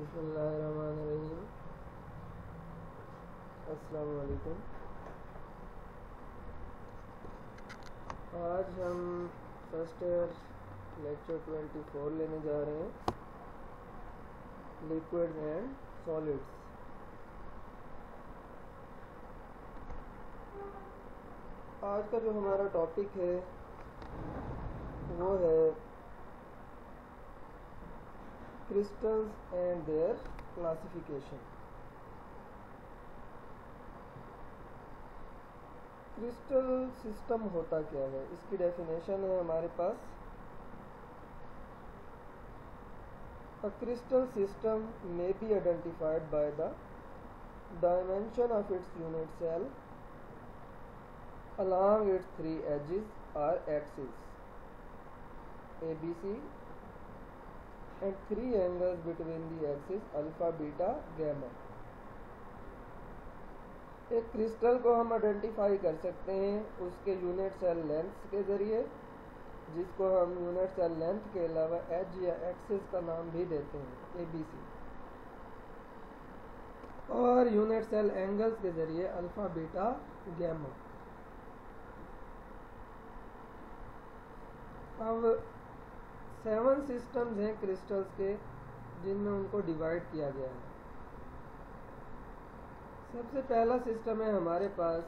बिस्मिल्लाहिर्रहमानिर्रहीम। अस्सलाम वालेकुम। आज हम फर्स्ट ईयर लेक्चर 24 लेने जा रहे हैं, लिक्विड एंड सॉलिड्स। आज का जो हमारा टॉपिक है वो है crystals and their classification. Crystal system होता क्या है, इसकी डेफिनेशन है हमारे पास। A crystal system may be identified by the dimension of its unit cell along its three edges or axes ABC and three angles between the axes alpha, beta, gamma। एक crystal को हम identify कर सकते हैं उसके unit cell length के ज़रिए, जिसको हम यूनिट सेल लेंथ के अलावा एज या एक्सिस का नाम भी देते हैं ABC, और यूनिट सेल एंगल्स के ज़रिए अल्फा, बीटा, गैमा। अब 7 सिस्टम्स हैं क्रिस्टल्स के जिनमें उनको डिवाइड किया गया है। सबसे पहला सिस्टम है हमारे पास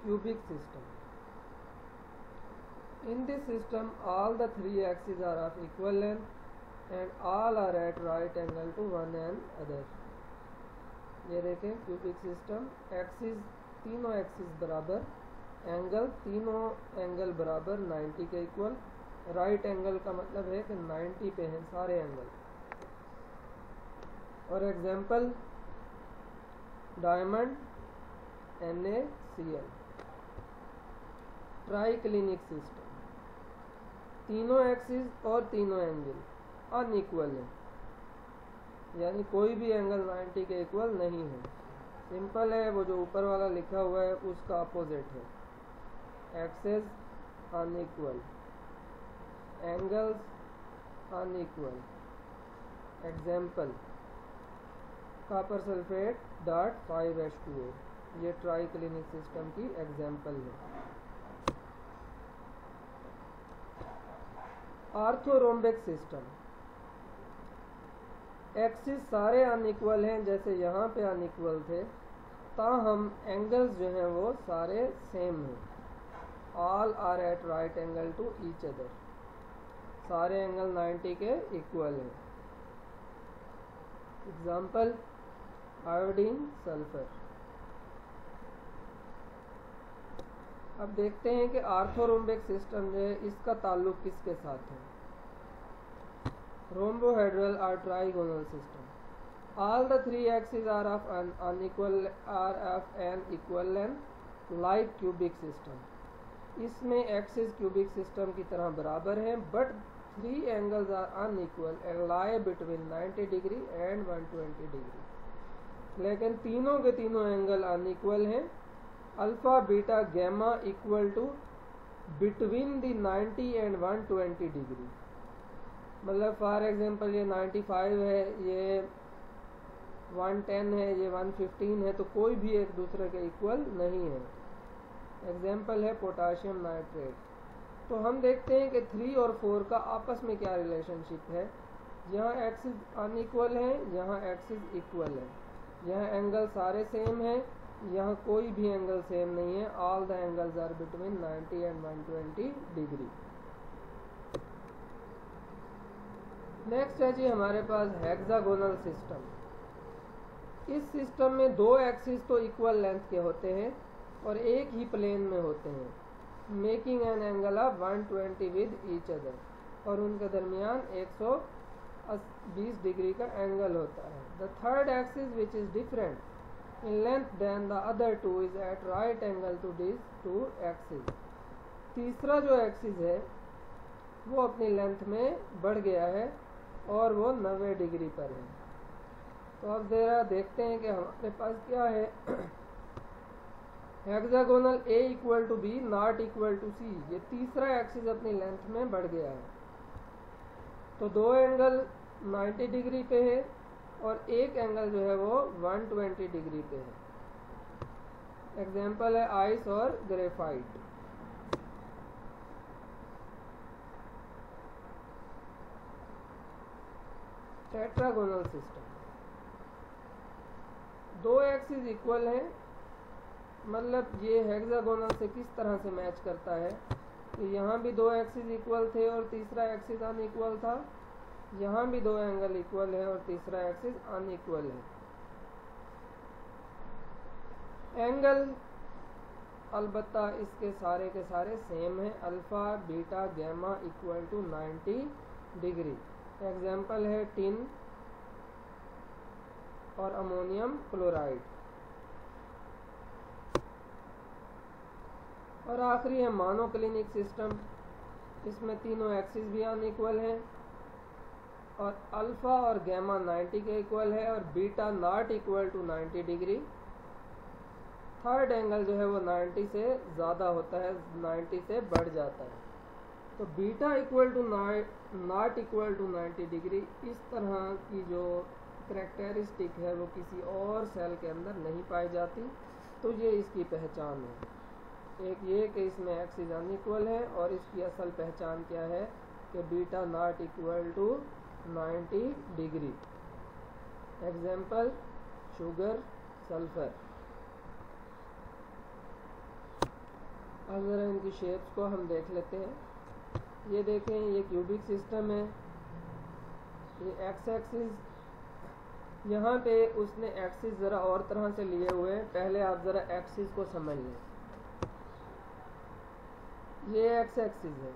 cubic system. In this system all the 3 axis are of equal length and all are at right angle to one and other. ये देखें क्यूबिक सिस्टम, एक्सिस तीनों एक्सिस बराबर, एंगल तीनों एंगल बराबर 90 के इक्वल। राइट एंगल का मतलब है कि 90 पे हैं सारे एंगल। और example diamond, NaCl। Triclinic system, तीनों एक्सिस और तीनों एंगल अनइक्वल हैं, यानी कोई भी एंगल 90 के इक्वल नहीं है। सिंपल है, वो जो ऊपर वाला लिखा हुआ है उसका अपोजिट है। Axis unequal, angles unequal. Example copper sulphate dot 5H2O, ये ट्राइक्लिनिक सिस्टम की एग्जाम्पल है। ऑर्थोरोम्बिक सिस्टम, एक्सिस सारे अनइक्वल हैं जैसे यहाँ पे अनइक्वल थे, ताहम एंगल्स जो हैं वो सारे सेम हैं। All are at right angle to each other, सारे एंगल 90 के इक्वल हैं। Example iodine sulphur. अब देखते हैं कि ऑर्थोरोम्बिक सिस्टम जो है इसका ताल्लुक किसके साथ है। रोम्बोहेड्रल और trigonal system, all the 3 axis are of an equal length like cubic system. इसमें एक्सिस क्यूबिक सिस्टम की तरह बराबर हैं, but 3 angles are unequal and lie between 90 degree and 120 degree. लेकिन तीनों के तीनों एंगल अनइक्वल हैं। Alpha, beta, gamma equal to between the 90 and 120 degree. मतलब फॉर एग्जांपल ये 95 है, ये 110 है, ये 115 है, तो कोई भी एक दूसरे के इक्वल नहीं है। एग्जाम्पल है पोटाशियम नाइट्रेट। तो हम देखते हैं कि 3 और 4 का आपस में क्या रिलेशनशिप है। यहाँ एक्सिस अनइक्वल है, यहाँ एक्सिस इक्वल है, यहाँ एंगल सारे सेम हैं, यहाँ कोई भी एंगल सेम नहीं है। All the angles are between 90 and 120 degree. Next है जी हमारे पास हेक्सागोनल सिस्टम। इस सिस्टम में 2 एक्सिस तो इक्वल लेंथ के होते हैं और एक ही प्लेन में होते हैं, making an angle of 120 with each other, और उनके दरमियान 120 डिग्री का एंगल होता है। The third axis which is different in length than the other 2 is at right angle to this 2 axis. तीसरा जो एक्सिस है वो अपनी लेंथ में बढ़ गया है और वो 90 डिग्री पर है। तो अब जरा देखते हैं कि हमारे पास क्या है। Hexagonal A equal to B not equal to C, ये तीसरा एक्सिस अपनी लेंथ में बढ़ गया है। तो 2 एंगल 90 डिग्री पे है और एक एंगल जो है वो 120 डिग्री पे है। एग्जाम्पल है आइस और ग्रेफाइट। टेट्रागोनल सिस्टम, दो एक्सिस इक्वल हैं, मतलब ये हेक्सागोनल से किस तरह से मैच करता है कि यहाँ भी दो एक्सिस इक्वल थे और तीसरा एक्सिस अनइक्वल था, यहाँ भी दो एंगल इक्वल है और तीसरा एक्सिस अनइक्वल है। एंगल अलबत्ता इसके सारे के सारे सेम है, alpha beta gamma equal to 90 degree. Example है टिन और अमोनियम क्लोराइड। और आखिरी है मोनोक्लिनिक सिस्टम, इसमें तीनों एक्सिस भी अनइक्वल हैं और अल्फा और गैमा 90 के इक्वल है और beta not equal to 90 degree. Third angle जो है वो 90 से ज़्यादा होता है, 90 से बढ़ जाता है। तो beta equal to not equal to 90 degree, इस तरह की जो करैक्टरिस्टिक है वो किसी और सेल के अंदर नहीं पाई जाती, तो ये इसकी पहचान है। एक ये कि इसमें एक्सिस अनइक्वल है और इसकी असल पहचान क्या है कि beta not equal to 90 degree. Example sugar, sulphur. अब ज़रा इनकी शेप्स को हम देख लेते हैं। ये देखें, ये क्यूबिक सिस्टम है, ये एक्स एक्सिस, यहाँ पे उसने एक्सिस ज़रा और तरह से लिए हुए हैं। पहले आप ज़रा एक्सिस को समझ लें। ये एक्स एक्सिस है,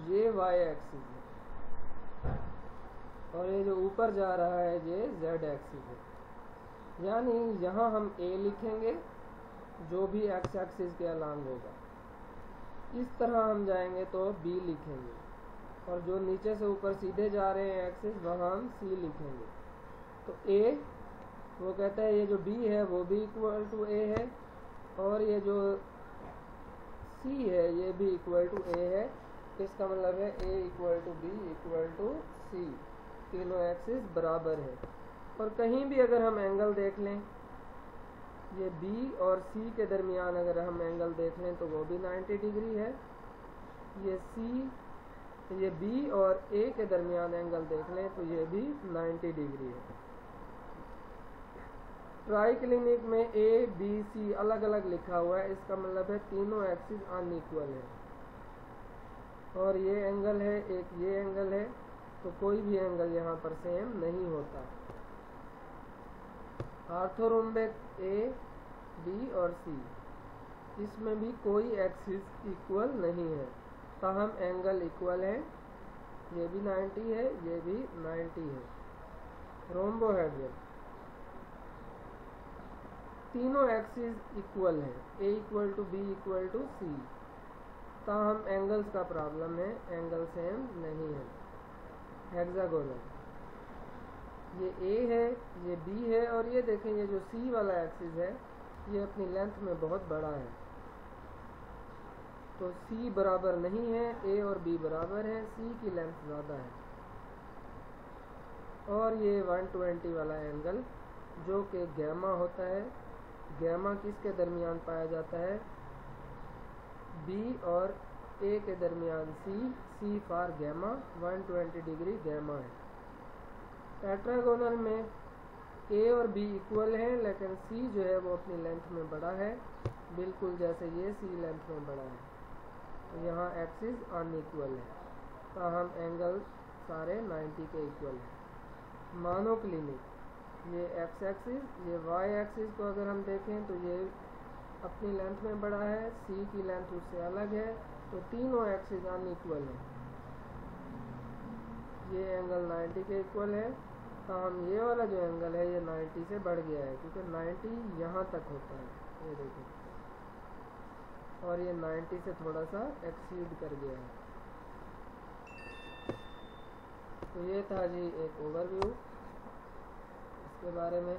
ये वाई एक्सिस है और ये जो ऊपर जा रहा है ये जेड एक्सिस है। यानी यहाँ हम ए लिखेंगे जो भी एक्स एक्सिस के अलॉन्ग होगा, इस तरह हम जाएंगे तो बी लिखेंगे और जो नीचे से ऊपर सीधे जा रहे हैं एक्सिस वहाँ हम सी लिखेंगे। तो ए, वो कहता है ये जो बी है वो भी इक्वल टू ए है और ये जो सी है ये भी इक्वल टू ए है। इसका मतलब है A equal to B equal to C, तीनों एक्सिस बराबर है। और कहीं भी अगर हम एंगल देख लें, ये बी और सी के दरमियान अगर हम एंगल देख लें तो वो भी 90 डिग्री है। ये बी और ए के दरमियान एंगल देख लें तो ये भी 90 डिग्री है। ट्राइक्लिनिक में ए बी सी अलग अलग लिखा हुआ है, इसका मतलब है तीनों एक्सिस अनइक्वल है। और ये एंगल है, एक ये एंगल है, तो कोई भी एंगल यहाँ पर सेम नहीं होता। ऑर्थोरोम्बिक ए बी और सी, इसमें भी कोई एक्सिस इक्वल नहीं है, ताहम एंगल इक्वल है, ये भी 90 है, ये भी 90 है। रोम्बोहेड्रल, तीनों एक्सिस इक्वल है, A equal to B equal to C, ताहम एंगल्स का प्रॉब्लम है, एंगल सेम नहीं है। हेक्सागोनल, ये ए है, ये बी है और ये देखें ये जो सी वाला एक्सिस है ये अपनी लेंथ में बहुत बड़ा है, तो सी बराबर नहीं है, ए और बी बराबर है, सी की लेंथ ज़्यादा है। और ये 120 वाला एंगल जो कि गैमा होता है, गैमा किसके दरमियान पाया जाता है, बी और ए के दरमियान सी फॉर गैमा, 120 डिग्री गैमा है। टेट्रागोनल में ए और बी इक्वल हैं लेकिन सी जो है वो अपनी लेंथ में बड़ा है, बिल्कुल जैसे ये सी लेंथ में बड़ा है, तो यहाँ एक्सिस अनइक्वल है, ताहम एंगल सारे 90 के इक्वल है। मोनोक्लिनिक, ये एक्स एक्सिस, ये वाई एक्सिस को अगर हम देखें तो ये अपनी लेंथ में बड़ा है, सी की लेंथ उससे अलग है, तो तीनों एक्सिस अनइक्वल है। ये एंगल 90 के इक्वल है, ताहम ये वाला जो एंगल है ये 90 से बढ़ गया है, क्योंकि 90 यहाँ तक होता है, ये देखो, और ये 90 से थोड़ा सा एक्सीड कर गया है। तो ये था जी एक ओवरव्यू इसके बारे में।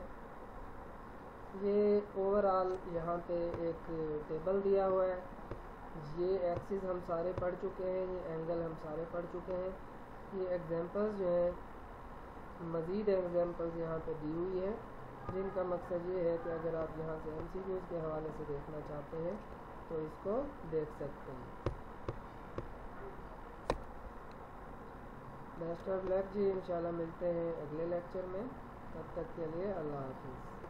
ये ओवरऑल यहाँ पे एक टेबल दिया हुआ है ये एक्सिस हम सारे पढ़ चुके हैं, ये एंगल हम सारे पढ़ चुके हैं। ये एग्जांपल्स जो हैं, मज़ीद एग्जांपल्स यहाँ पे दी हुई है, जिनका मकसद ये है कि अगर आप यहाँ से MCQs के हवाले से देखना चाहते हैं तो इसको देख सकते हैं। बेस्ट ऑफ लक जी, इंशाल्लाह मिलते हैं अगले लेक्चर में। तब तक के लिए अल्लाह हाफिज़।